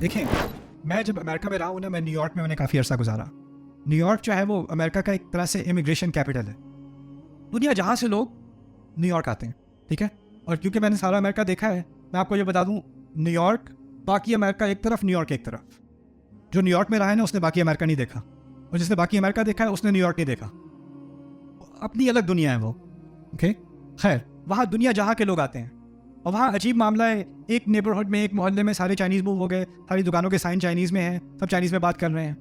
देखें, मैं जब अमेरिका में रहा हूँ ना, मैं न्यूयॉर्क में मैंने काफ़ी अर्सा गुजारा। न्यूयॉर्क जो है वो अमेरिका का एक तरह से इमिग्रेशन कैपिटल है। दुनिया जहाँ से लोग न्यूयॉर्क आते हैं, ठीक है। और क्योंकि मैंने सारा अमेरिका देखा है, मैं आपको ये बता दूँ, न्यूयॉर्क बाकी अमेरिका एक तरफ, न्यूयॉर्क एक तरफ। जो न्यूयॉर्क में रहा है ना, उसने बाकी अमेरिका नहीं देखा, और जिसने बाकी अमेरिका देखा है उसने न्यूयॉर्क नहीं देखा। अपनी अलग दुनिया है वो। ओके, खैर, वहाँ दुनिया जहाँ के लोग आते हैं, और वहाँ अजीब मामला है। एक नेबरहुड में, एक मोहल्ले में सारे चाइनीज़ मूव हो गए, सारी दुकानों के साइन चाइनीज़ में हैं, सब चाइनीज़ में बात कर रहे हैं।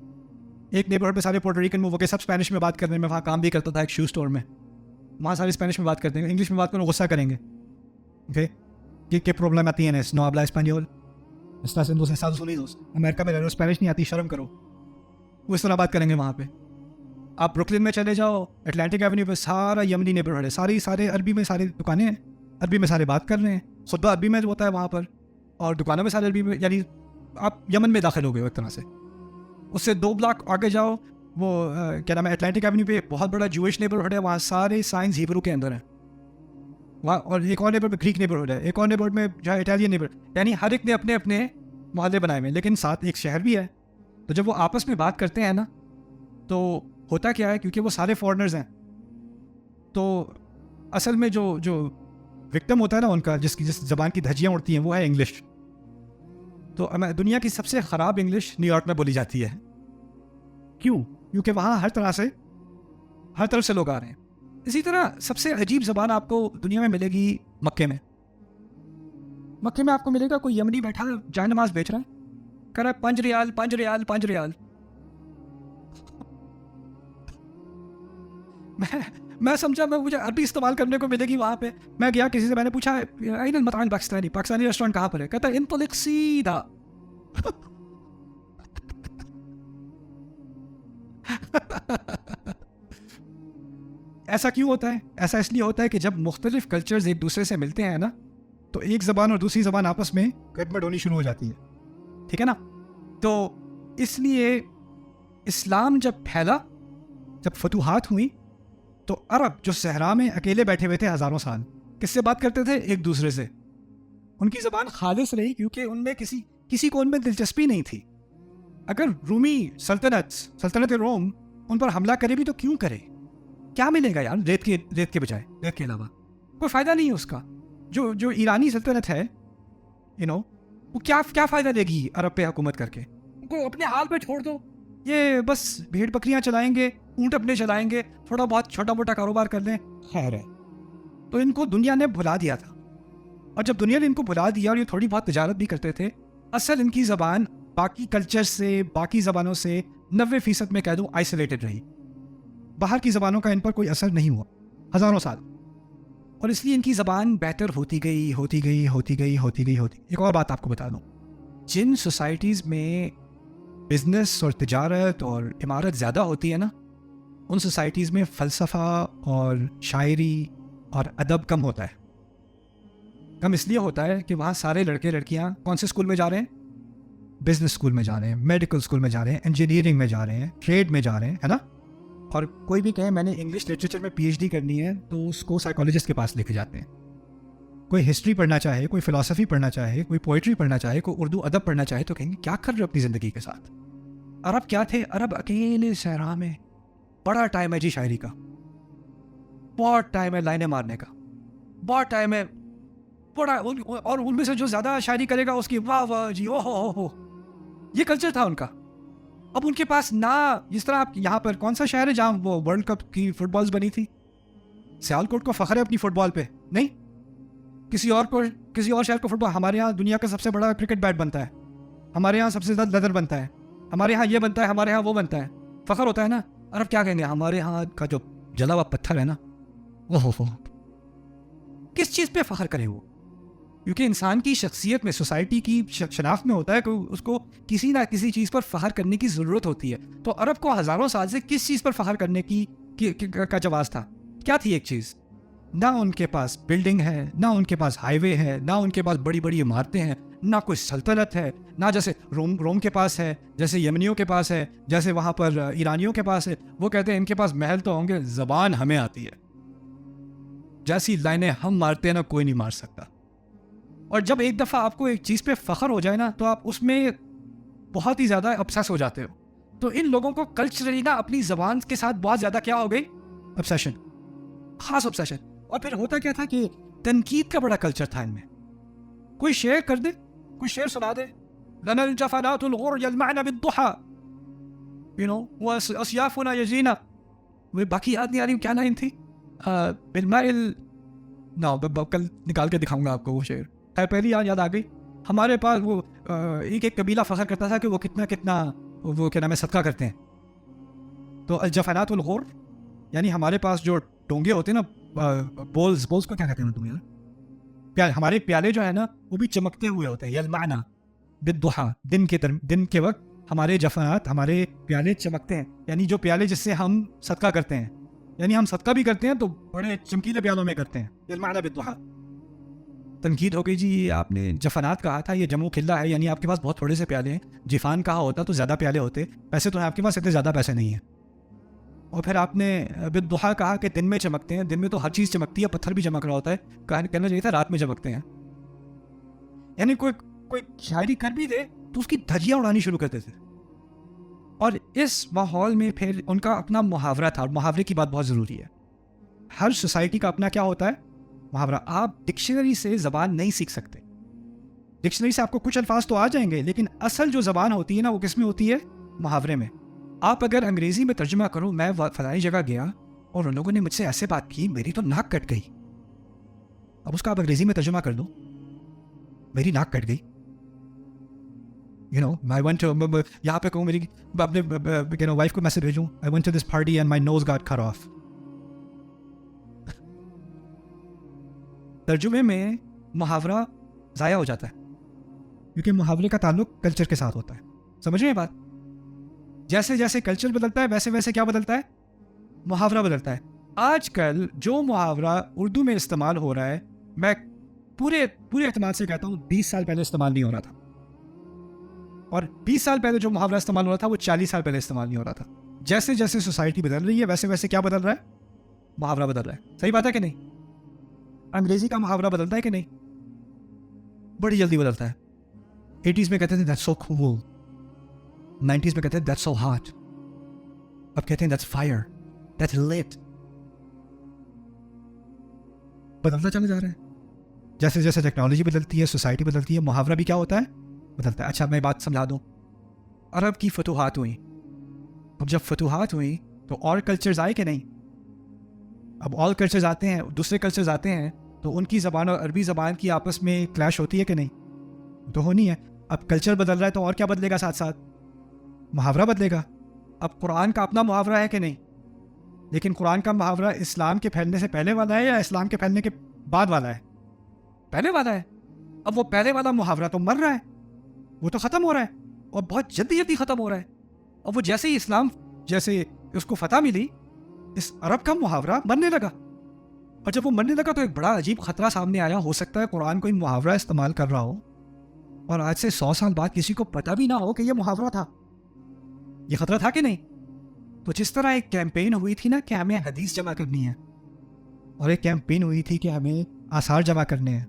एक नेबरहुड में सारे पोर्टोरिकन मूव हो गए, सब स्पेनिश में बात कर रहे हैं। मैं वहाँ काम भी करता था एक शू स्टोर में, वहाँ सारे स्पेनिश में बात करते हैं, इंग्लिश में बात करो गुस्सा करेंगे। Okay, ¿Qué problema tienes? No habla español? Estás en los Estados Unidos, America में रह रहे हो, स्पेनिश नहीं आती, शर्म करो। वो इस तरह बात करेंगे वहाँ पे। आप ब्रुकलिन में चले जाओ, अटलांटिक एवेन्यू पे सारा यमनी नेबरहुड है, सारे अरबी में सारी दुकानें हैं, अरबी में सारे बात कर रहे हैं, खुतबा अरबी में होता है वहाँ पर, और दुकानों में सारे अरबी में, यानी आप यमन में दाखिल हो गए हो एक तरह से। उससे 2 ब्लॉक आगे जाओ, वो क्या नाम है, अटलांटिक एवेन्यू पे बहुत बड़ा जूइश नेबरहुड है, वहाँ सारे साइंस हिब्रू के अंदर हैं वहाँ। और एक और नेबरहुड में ग्रीक नेबरहुड है, एक और नेबरहुड में जो है इटालियन नेबरहुड, यानी हर एक ने अपने अपने मोहल्ले बनाए हुए हैं, लेकिन साथ एक शहर भी है। तो जब वो आपस में बात करते हैं ना, तो होता क्या है, क्योंकि वो सारे फॉरेनर्स हैं, तो असल में जो विक्टिम होता है ना उनका, जिस ज़बान की धज्जियाँ उड़ती हैं, वो है इंग्लिश। तो दुनिया की सबसे ख़राब इंग्लिश न्यूयॉर्क में बोली जाती है। क्यों? क्योंकि वहाँ हर तरफ से लोग आ रहे हैं। इसी तरह सबसे अजीब ज़बान आपको दुनिया में मिलेगी मक्के में। मक्के में आपको मिलेगा कोई यमनी बैठा जाए नमाज बेच रहा है, कह रहा है 5 रियाल 5 रियाल 5 रियाल। मैं समझा, मैं मुझे अरबी इस्तेमाल करने को मिलेगी वहाँ पे। मैं गया किसी से, मैंने पूछा पाकिस्तानी रेस्टोरेंट कहाँ पर है, कहता है इंतलिक सीधा। ऐसा क्यों होता है? ऐसा इसलिए होता है कि जब मुख्तलिफ कल्चर्स एक दूसरे से मिलते हैं ना, तो एक ज़बान और दूसरी ज़बान आपस में गड़बड़ होनी शुरू हो जाती है, ठीक है ना। तो इसलिए इस्लाम जब फैला, जब फतूहात हुई, तो अरब जो सहरा में अकेले बैठे हुए थे हज़ारों साल, किससे बात करते थे? एक दूसरे से। उनकी ज़बान खालिस रही, क्योंकि उनमें किसी को उनमें दिलचस्पी नहीं थी। अगर रूमी सल्तनत रोम उन पर हमला करे भी तो क्यों करे? क्या मिलेगा यार रेत के बजाय, रेत के अलावा कोई फ़ायदा नहीं है उसका। जो ईरानी सल्तनत है, वो क्या फ़ायदा देगी अरब पे हुकूमत करके? उनको अपने हाल पे छोड़ दो, ये बस भेड़ बकरियां चलाएंगे, ऊँट अपने चलाएंगे, थोड़ा बहुत छोटा मोटा कारोबार कर लें, खैर है। तो इनको दुनिया ने भुला दिया था, और जब दुनिया ने इनको भुला दिया और ये थोड़ी बहुत तिजारत भी करते थे, असल इनकी ज़बान बाकी कल्चर से, बाकी ज़बानों से 90% में कह दूँ आइसोलेटेड रही। बाहर की ज़बानों का इन पर कोई असर नहीं हुआ हज़ारों साल, और इसलिए इनकी ज़बान बेहतर होती गई। एक और बात आपको बता दूँ, जिन सोसाइटीज़ में बिजनेस और तिजारत और इमारत ज़्यादा होती है ना, उन सोसाइटीज़ में फ़लसफ़ा और शायरी और अदब कम होता है। कम इसलिए होता है कि वहाँ सारे लड़के लड़कियाँ कौन से स्कूल में जा रहे हैं? बिजनेस स्कूल में जा रहे हैं, मेडिकल स्कूल में जा रहे हैं, इंजीनियरिंग में जा रहे हैं, ट्रेड में जा रहे हैं, है ना। और कोई भी कहे मैंने इंग्लिश लिटरेचर में PhD करनी है, तो उसको साइकोलॉजिस्ट के पास लेके जाते हैं। कोई हिस्ट्री पढ़ना चाहे, कोई फिलॉसफी पढ़ना चाहे, कोई पोइट्री पढ़ना चाहे, कोई उर्दू अदब पढ़ना चाहे, तो कहेंगे क्या कर रहे हो अपनी ज़िंदगी के साथ? अरब क्या थे? अरब अकेले सहरा में, बड़ा टाइम है जी शायरी का, बहुत टाइम है लाइनें मारने का, बहुत टाइम है बड़ा। और उनमें से जो ज़्यादा शायरी करेगा उसकी वाह वाह जी, ओहो हो, ये कल्चर था उनका। अब उनके पास ना, जिस तरह आप यहाँ पर कौन सा शहर है जहाँ वो वर्ल्ड कप की फुटबॉल्स बनी थी? सियालकोट को फख्र है अपनी फुटबॉल पे? नहीं, किसी और शहर को फुटबॉल। हमारे यहाँ दुनिया का सबसे बड़ा क्रिकेट बैट बनता है, हमारे यहाँ सबसे ज़्यादा लेदर बनता है, हमारे यहाँ ये बनता है, हमारे यहाँ वो बनता है, फ़ख्र होता है ना। अरब क्या कहेंगे? हमारे यहाँ का जो जला हुआ पत्थर है ना, ओहो, किस चीज़ पे फ़ख्र करे वो? क्योंकि इंसान की शख्सियत में, सोसाइटी की शनाख्त में होता है कि उसको किसी ना किसी चीज़ पर फ़ख्र करने की ज़रूरत होती है। तो अरब को हज़ारों साल से किस चीज़ पर फ़ख्र करने का जवाब था? क्या थी एक चीज़? ना उनके पास बिल्डिंग है, ना उनके पास हाईवे है, ना उनके पास बड़ी बड़ी इमारतें हैं, ना कोई सल्तनत है, ना जैसे रोम के पास है, जैसे यमनियों के पास है, जैसे वहाँ पर ईरानियों के पास है। वो कहते हैं इनके पास महल तो होंगे, ज़बान हमें आती है, जैसी लाइनें हम मारते हैं ना कोई नहीं मार सकता। और जब एक दफ़ा आपको एक चीज़ पे फ़ख्र हो जाए ना, तो आप उसमें बहुत ही ज़्यादा ऑब्सेस हो जाते हो। तो इन लोगों को कल्चरली ना अपनी ज़बान के साथ बहुत ज़्यादा क्या हो गई, ऑब्सेशन, खास ऑब्सेशन। और फिर होता क्या था कि तनकीद का बड़ा कल्चर था इनमें। कोई शेर कर दे, कोई शेर सुना दे, लनल जफनातुल गुर यलमअना बिद्दुहा, यू नो, वअस्याफुना यजीना, वो बाकी याद नहीं आ रही क्या लाइन थी, बिलमाइल ना, कल निकाल के दिखाऊंगा आपको वो शेर। खैर पहली याद आ गई। हमारे पास वो एक एक कबीला फख्र करता था कि वो कितना कितना वो क्या नाम है सदका करते हैं। तो अल-जफनातुल गुर यानी हमारे पास जो डोंगे होते हैं ना, बोल्स को क्या कहते हैं तुम्हें, प्याले, हमारे प्याले जो है ना वो भी चमकते हुए होते हैं, यलमाना बिद्दुहा, दिन के वक्त हमारे जफनात, हमारे प्याले चमकते हैं, यानी जो प्याले जिससे हम सदका करते हैं, यानी हम सदका भी करते हैं तो बड़े चमकीले प्यालों में करते हैं, यलमाना बिद्दुहा। तनकीद हो गई जी, आपने जफनात कहा था, ये जमू खिल्ला है, यानी आपके पास बहुत थोड़े से प्याले हैं। जिफान कहा होता तो ज़्यादा प्याले होते, पैसे तो आपके पास इतने ज़्यादा पैसे नहीं हैं। और फिर आपने बिद्दुहा कहा कि दिन में चमकते हैं, दिन में तो हर चीज़ चमकती है, पत्थर भी चमक रहा होता है, कहना चाहिए था रात में चमकते हैं। यानी कोई शायरी कर भी दे तो उसकी धज्जियाँ उड़ानी शुरू करते थे। और इस माहौल में फिर उनका अपना मुहावरा था, और मुहावरे की बात बहुत ज़रूरी है। हर सोसाइटी का अपना क्या होता है, मुहावरा। आप डिक्शनरी से ज़बान नहीं सीख सकते। डिक्शनरी से आपको कुछ अल्फाज तो आ जाएंगे, लेकिन असल जो ज़बान होती है ना वो किस में होती है, मुहावरे में। आप अगर अंग्रेज़ी में तर्जुमा करो, मैं फलानी जगह गया और उन लोगों ने मुझसे ऐसे बात की, मेरी तो नाक कट गई। अब उसका आप अंग्रेज़ी में तर्जुमा कर दो, मेरी नाक कट गई। You know, I went to, यहाँ पे कहूँ मेरी अपने वाइफ को मैसेज भेजूँ, I went to this party and my nose got cut off. तर्जुमे में मुहावरा ज़ाया हो जाता है, क्योंकि मुहावरे का ताल्लुक कल्चर के साथ होता है। समझ रहे हैं बात? जैसे जैसे कल्चर बदलता है वैसे वैसे क्या बदलता है, मुहावरा बदलता है। आजकल जो मुहावरा उर्दू में इस्तेमाल हो रहा है, मैं पूरे एतमाद से कहता हूँ 20 साल पहले इस्तेमाल नहीं हो रहा था। और 20 साल पहले जो मुहावरा इस्तेमाल हो रहा था वो 40 साल पहले इस्तेमाल नहीं हो रहा था। जैसे जैसे सोसाइटी बदल रही है वैसे वैसे क्या बदल रहा है, मुहावरा बदल रहा है। सही बात है कि नहीं? अंग्रेजी का मुहावरा बदलता है कि नहीं? बड़ी जल्दी बदलता है। 80s में कहते थे दैट्स सो कूल, 90s में कहते थे दैट्स सो हॉट, अब कहते हैं दैट्स फायर, दैट्स लिट। बदलता चला जा रहा है। जैसे जैसे टेक्नोलॉजी बदलती है, सोसाइटी बदलती है, मुहावरा भी क्या होता है, बदलता है। अच्छा मैं बात समझा दूं, अरब की फतूहात हुई, अब जब फतूहात हुई तो और कल्चर्स आए कि नहीं? अब ऑल कल्चर्स आते हैं, दूसरे कल्चर्स आते हैं, तो उनकी ज़बान और अरबी ज़बान की आपस में क्लैश होती है कि नहीं? तो होनी है। अब कल्चर बदल रहा है तो और क्या बदलेगा साथ साथ, मुहावरा बदलेगा। अब कुरान का अपना मुहावरा है कि नहीं? लेकिन कुरान का मुहावरा इस्लाम के फैलने से पहले वाला है या इस्लाम के फैलने के बाद वाला है? पहले वाला है। अब वो पहले वाला मुहावरा तो मर रहा है, वो तो ख़त्म हो रहा है, और बहुत जल्दी जल्दी ख़त्म हो रहा है। और वो जैसे ही इस्लाम, जैसे उसको फतह मिली, इस अरब का मुहावरा मरने लगा। और जब वो मरने लगा तो एक बड़ा अजीब खतरा सामने आया। हो सकता है कुरान कोई मुहावरा इस्तेमाल कर रहा हो और आज से 100 साल बाद किसी को पता भी ना हो कि ये मुहावरा था। ये खतरा था कि नहीं? तो जिस तरह एक कैंपेन हुई थी ना कि हमें हदीस जमा करनी है, और एक कैंपेन हुई थी कि हमें आसार जमा करने हैं,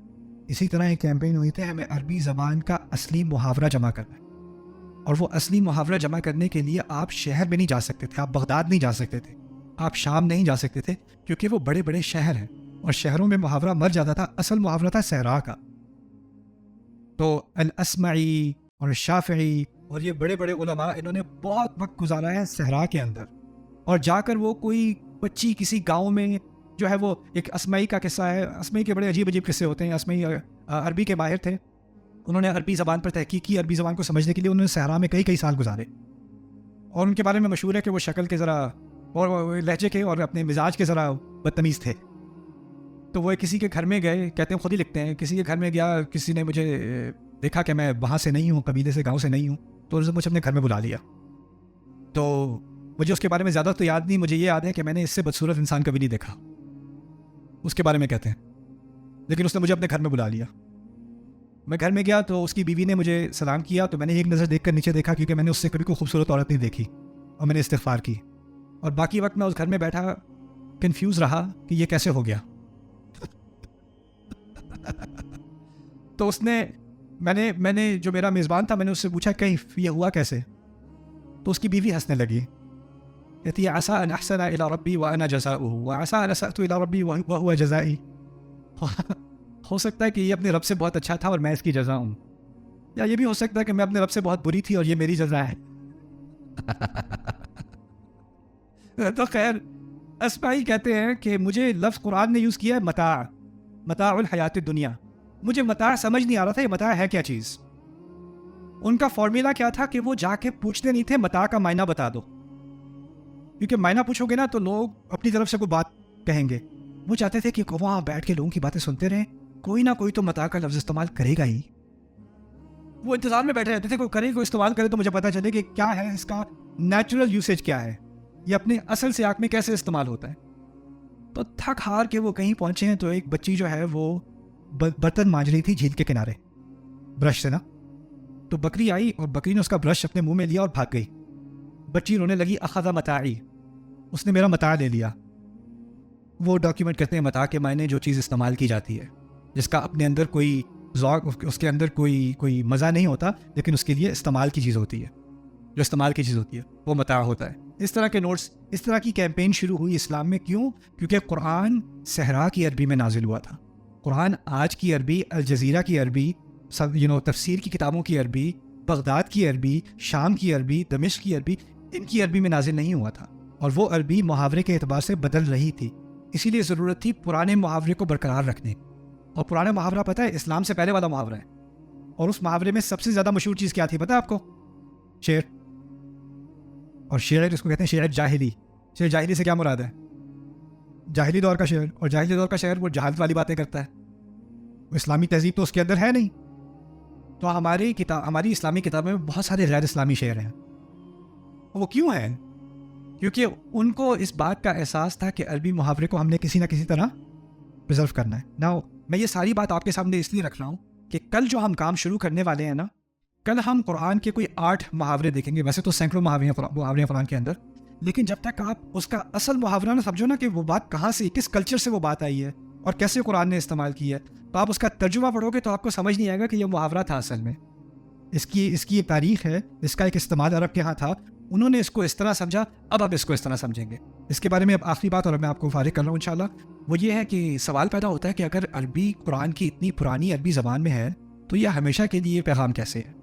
इसी तरह एक कैंपेन हुई थी हमें अरबी ज़बान का असली मुहावरा जमा करना है। और वो असली मुहावरा जमा करने के लिए आप शहर में नहीं जा सकते थे, आप बगदाद नहीं जा सकते थे, आप शाम नहीं जा सकते थे, क्योंकि वो बड़े बड़े शहर हैं और शहरों में मुहावरा मर जाता था। असल मुहावरा था सहरा का। तो अल-अस्माई और शाफ़िई और ये बड़े बड़े उलमा, इन्होंने बहुत वक्त गुजारा है सहरा के अंदर, और जाकर वो कोई बच्ची किसी गांव में, जो है वो एक अस्माई का किस्सा है। अस्माई के बड़े अजीब अजीब किस्से होते हैं। अस्माई अरबी के माहिर थे, उन्होंने अरबी ज़बान पर तहकीक की, अरबी ज़बान को समझने के लिए उन्होंने सहरा में कई कई साल गुजारे। और उनके बारे में मशहूर है कि वो शक्ल के ज़रा और लहजे के और अपने मिजाज के ज़रा बदतमीज़ थे। तो वो किसी के घर में गए, कहते हैं खुद ही लिखते हैं, किसी के घर में गया, किसी ने मुझे देखा कि मैं वहाँ से नहीं हूँ, कबीले से, गांव से नहीं हूँ, तो उन्होंने मुझे अपने घर में बुला लिया। तो मुझे उसके बारे में ज़्यादा तो याद नहीं, मुझे ये याद है कि मैंने इससे बदसूरत इंसान कभी नहीं देखा, उसके बारे में कहते हैं। लेकिन उसने मुझे अपने घर में बुला लिया। मैं घर में गया तो उसकी बीवी ने मुझे सलाम किया, तो मैंने एक नज़र देखकर नीचे देखा, क्योंकि मैंने उससे कभी कोई खूबसूरत औरत नहीं देखी, और मैंने इस्तिग़फ़ार की। और बाकी वक्त मैं उस घर में बैठा कंफ्यूज रहा कि ये कैसे हो गया। तो उसने मैंने जो मेरा मेज़बान था मैंने उससे पूछा कहीं ये हुआ कैसे, तो उसकी बीवी हंसने लगी, कहती है आसा अन अहसना इला रब्बी व अना जज़ाउहु व आसा अन असअतु इला रब्बी व हुवा जज़ाई। हो सकता है कि ये अपने रब से बहुत अच्छा था और मैं इसकी जज़ा हूँ, या ये भी हो सकता है कि मैं अपने रब से बहुत बुरी थी और ये मेरी जज़ा है। तो खैर अस्माई कहते हैं कि मुझे लफ्ज़ कुरान ने यूज़ किया है मताउल हयात दुनिया। मुझे मता समझ नहीं आ रहा था ये मता है क्या चीज़। उनका फॉर्मूला क्या था कि वो जाके पूछते नहीं थे मता का मायना बता दो, क्योंकि मायना पूछोगे ना तो लोग अपनी तरफ से कोई बात कहेंगे। वो चाहते थे कि वहाँ बैठ के लोगों की बातें सुनते रहें, कोई ना कोई तो मता का लफ्ज़ इस्तेमाल करेगा ही। वो इंतज़ार में बैठे रहते थे कोई करे, कोई इस्तेमाल करे तो मुझे पता चले कि क्या है इसका नेचुरल यूसेज, क्या है ये अपने असल सियाक में कैसे इस्तेमाल होता है। तो थक हार के वो कहीं पहुंचे हैं तो एक बच्ची जो है वो बर्तन मांज रही थी झील के किनारे ब्रश से ना, तो बकरी आई और बकरी ने उसका ब्रश अपने मुंह में लिया और भाग गई। बच्ची रोने लगी, अखज़ा मताई, उसने मेरा मता ले लिया। वो डॉक्यूमेंट करते हैं मता के मायने जो चीज़ इस्तेमाल की जाती है, जिसका अपने अंदर कोई ज़ौक़, उसके अंदर कोई मज़ा नहीं होता, लेकिन उसके लिए इस्तेमाल की चीज़ होती है, जो इस्तेमाल की चीज़ होती है वो मता होता है। इस तरह के नोट्स, इस तरह की कैंपेन शुरू हुई इस्लाम में। क्यों? क्योंकि कुरान सहरा की अरबी में नाजिल हुआ था। कुरान आज की अरबी, अल जज़ीरा की अरबी, सब तफसीर की किताबों की अरबी, बगदाद की अरबी, शाम की अरबी, दमिश्क की अरबी, इनकी अरबी में नाजिल नहीं हुआ था। और वो अरबी मुहावरे के एतबार से बदल रही थी, इसीलिए ज़रूरत थी पुराने मुहावरे को बरकरार रखने। और पुराना मुहावरा पता है इस्लाम से पहले वाला मुहावरा है, और उस मुहावरे में सबसे ज़्यादा मशहूर चीज़ क्या थी पता है आपको? शेर। और शेर इसको कहते हैं शेर जाहिली। शेर जाहिली से क्या मुराद है? जाहिली दौर का शेर। और जाहिली दौर का शेर वो जहालत वाली बातें करता है, इस्लामी तहजीब तो उसके अंदर है नहीं। तो हमारी इस्लामी किताबों में बहुत सारे गैर इस्लामी शेर हैं। वो क्यों हैं? क्योंकि उनको इस बात का एहसास था कि अरबी मुहावरे को हमने किसी ना किसी तरह प्रिजर्व करना है। ना मैं ये सारी बात आपके सामने इसलिए रख रहा हूँ कि कल जो हम काम शुरू करने वाले हैं ना, कल हम कुरान के कोई 8 मुहावरे देखेंगे। वैसे तो सैकड़ों मुहावरे हैं कुरान के अंदर, लेकिन जब तक आप उसका असल मुहावरा ना समझो ना कि वो बात कहाँ से, किस कल्चर से वो बात आई है और कैसे कुरान ने इस्तेमाल की है, तो आप उसका तर्जुमा पढ़ोगे तो आपको समझ नहीं आएगा कि यह मुहावरा था असल में। इसकी एक तारीख है, इसका एक इस्तेमाल अरब के यहाँ था, उन्होंने इसको इस तरह समझा, अब आप इसको इस तरह समझेंगे। इसके बारे में अब आखिरी बात, और मैं आपको फारिग कर रहा हूँ इंशाल्लाह, वो ये है कि सवाल पैदा होता है कि अगर अरबी कुरान की इतनी पुरानी अरबी ज़बान में है तो यह हमेशा के लिए पैगाम कैसे है?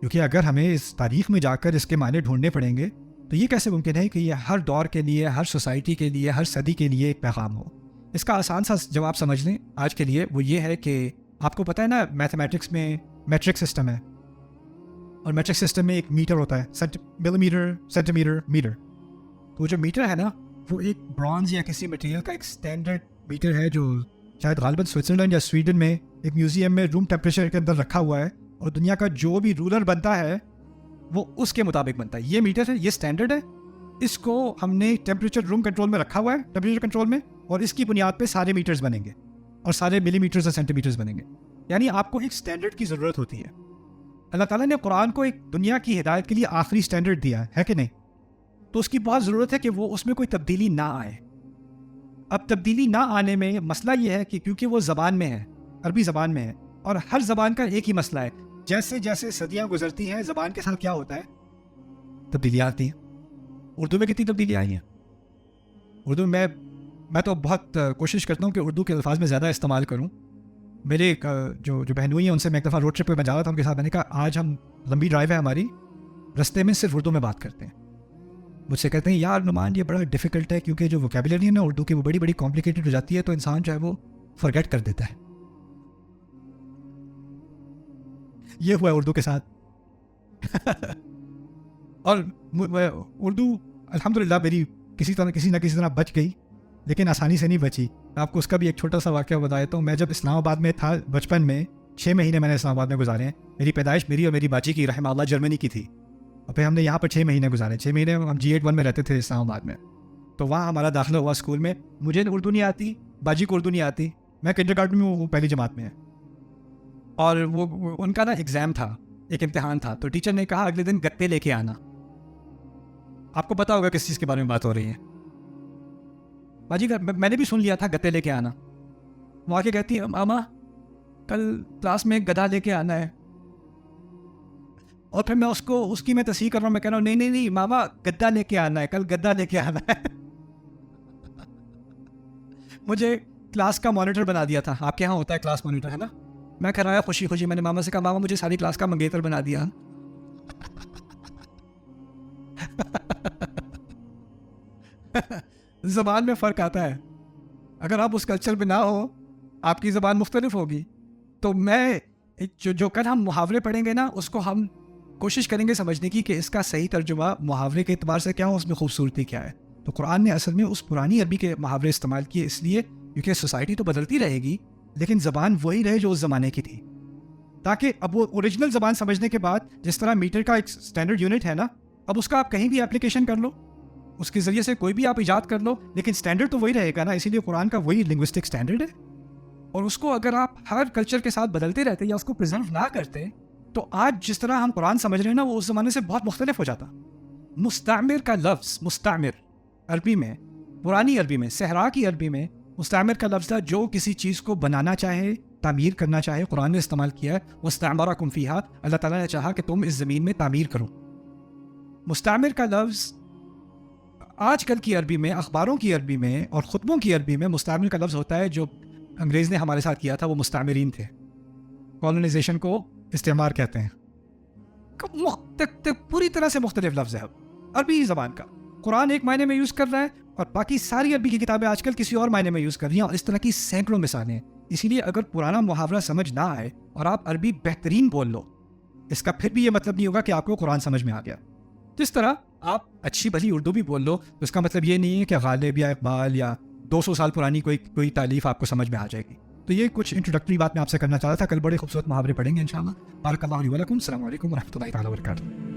क्योंकि अगर हमें इस तारीख़ में जाकर इसके माने ढूंढने पड़ेंगे तो ये कैसे मुमकिन है कि यह हर दौर के लिए, हर सोसाइटी के लिए, हर सदी के लिए एक पैगाम हो। इसका आसान सा जवाब समझ लें आज के लिए, वो ये है कि आपको पता है ना मैथमेटिक्स में मैट्रिक सिस्टम है, और मैट्रिक सिस्टम में एक मीटर होता है, मिलीमीटर, सेंटीमीटर, मीटर। तो जो मीटर है ना वो एक ब्रॉन्ज या किसी मटेरियल का एक स्टैंडर्ड मीटर है जो शायद गालिबन स्विट्ज़रलैंड या स्वीडन में एक म्यूज़ियम में रूम टेम्परेचर के अंदर रखा हुआ है, और दुनिया का जो भी रूलर बनता है वो उसके मुताबिक बनता है। ये मीटर है, ये स्टैंडर्ड है, इसको हमने टेम्परेचर रूम कंट्रोल में रखा हुआ है, टेम्परेचर कंट्रोल में, और इसकी बुनियाद पे सारे मीटर्स बनेंगे और सारे मिलीमीटर्स और सेंटीमीटर्स बनेंगे। यानी आपको एक स्टैंडर्ड की ज़रूरत होती है। अल्लाह ताला ने कुरान को एक दुनिया की हिदायत के लिए आखिरी स्टैंडर्ड दिया है कि नहीं? तो उसकी बहुत ज़रूरत है कि वो उसमें कोई तब्दीली ना आए। अब तब्दीली ना आने में मसला ये है कि क्योंकि वो ज़बान में है, अरबी ज़बान में है, और हर ज़बान का एक ही मसला है, जैसे जैसे सदियाँ गुजरती हैं ज़बान के साथ क्या होता है, तब्दीलियाँ आती हैं। उर्दू में कितनी तब्दीलियाँ आई हैं? उर्दू में मैं तो बहुत कोशिश करता हूँ कि उर्दू के अल्फाज में ज़्यादा इस्तेमाल करूँ। मेरे जो बहनोई हैं उनसे मैं एक दफ़ा रोड ट्रिप पे मैं जा रहा था उनके साथ, मैंने कहा आज हम लंबी ड्राइव है हमारी, रास्ते में सिर्फ उर्दू में बात करते हैं। मुझसे कहते हैं यार नुमान ये बड़ा डिफ़िकल्ट है, क्योंकि जो वोकेबुलरी है ना उर्दू की वो बड़ी बड़ी कॉम्प्लिकेटेड हो जाती है, तो इंसान जो है वो फॉरगेट कर देता है। ये हुआ उर्दू के साथ। और उर्दू अल्हम्दुलिल्लाह मेरी किसी ना किसी तरह बच गई, लेकिन आसानी से नहीं बची। आपको उसका भी एक छोटा सा वाक़या बता देता हूँ। मैं जब इस्लामाबाद में था बचपन में, 6 महीने मैंने इस्लामाबाद में गुजारे हैं। मेरी पैदाइश मेरी और मेरी बाची की रहमतुल्लाह जर्मनी की थी, और फिर हमने यहाँ पर 6 महीने गुजारे। 6 महीने हम G81 में रहते थे इस्लामाबाद में। तो वहाँ हमारा दाखिला हुआ स्कूल में। मुझे उर्दू नहीं आती, बाजी को उर्दू नहीं आती, मैं किंडरगार्टन में वो पहली जमात में है, और वो उनका ना एग्ज़ाम था, एक इम्तिहान था। तो टीचर ने कहा अगले दिन गत्ते लेके आना। आपको पता होगा किस चीज़ के बारे में बात हो रही है। बाजी का मैंने भी सुन लिया था, गत्ते लेके आना। वो आके कहती है मामा कल क्लास में गधा लेके आना है, और फिर मैं उसकी मैं तस्वीर कर रहा हूँ, मैं कह रहा हूँ नहीं नहीं नहीं मामा गद्दा लेके आना है, कल गद्दा लेके आना है। मुझे क्लास का मॉनिटर बना दिया था। आपके यहाँ होता है क्लास मॉनिटर, है ना? मैं कह रहा है खुशी खुशी, मैंने मामा से कहा मामा मुझे सारी क्लास का मंगेतर बना दिया। ज़बान में फ़र्क आता है। अगर आप उस कल्चर में ना हो, आपकी ज़बान मुख्तलिफ होगी। तो मैं जो कल हम मुहावरे पढ़ेंगे ना, उसको हम कोशिश करेंगे समझने की कि इसका सही तर्जुमा मुहावरे के एतबार से क्या हो, उसमें खूबसूरती क्या है। तो कुरान ने असल में उस पुरानी अरबी के मुहावरे इस्तेमाल किए इसलिए क्योंकि सोसाइटी तो बदलती रहेगी लेकिन ज़बान वही रहे जो उस ज़माने की थी, ताकि अब वो ओरिजिनल ज़बान समझने के बाद, जिस तरह मीटर का एक स्टैंडर्ड यूनिट है ना, अब उसका आप कहीं भी एप्लीकेशन कर लो, उसके ज़रिए से कोई भी आप इजाद कर लो, लेकिन स्टैंडर्ड तो वही रहेगा ना। इसीलिए कुरान का वही लिंग्विस्टिक स्टैंडर्ड है, और उसको अगर आप हर कल्चर के साथ बदलते रहते या उसको प्रिजर्व ना करते, तो आज जिस तरह हम कुरान समझ रहे हैं ना, वो उस ज़माने से बहुत मुख्तलिफ हो जाता। मुस्तामिर का लफ्ज़, मुस्तामिर अरबी में, पुरानी अरबी में, सहरा की अरबी में मुस्तामिर का लफ्ज़ था जो किसी चीज़ को बनाना चाहे, तामीर करना चाहे। कुरान ने इस्तेमाल किया है मुस्तअमरकुम फ़ीहा, अल्लाह ताला ने चाहा कि तुम इस ज़मीन में तामीर करो। मुस्तामिर का लफ्ज़ आजकल की अरबी में, अखबारों की अरबी में और खुतबों की अरबी में मुस्तामिर का लफ्ज़ होता है। जो अंग्रेज़ ने हमारे साथ किया था वो मुस्तामिरीन थे, कॉलोनाइजेशन को इस्तेमार कहते हैं। पूरी तरह से मुख्तलिफ लफ्ज़ है अब अरबी ज़बान का। कुरान एक मायने में यूज़ कर रहा है और बाकी सारी अरबी की किताबें आजकल किसी और मायने में यूज़ कर रही हैं, और इस तरह की सैकड़ों मिसालें हैं। इसीलिए अगर पुराना मुहावरा समझ ना आए और आप अरबी बेहतरीन बोल लो, इसका फिर भी ये मतलब नहीं होगा कि आपको कुरान समझ में आ गया। जिस तरह आप अच्छी भली उर्दू भी बोल लो तो इसका मतलब ये नहीं है कि गालिब या इकबाल या 200 साल पुरानी कोई तालीफ आपको समझ में आ जाएगी। तो ये कुछ इंट्रोडक्टरी बात मैं आपसे करना चाहता था। कल बड़े खूबसूरत मुहावरे पढ़ेंगे इंशाअल्लाह। बारकल्लाहु ली व लकुम। अस्सलामु अलैकुम व रहमतुल्लाहि तआला व बरकातुहू।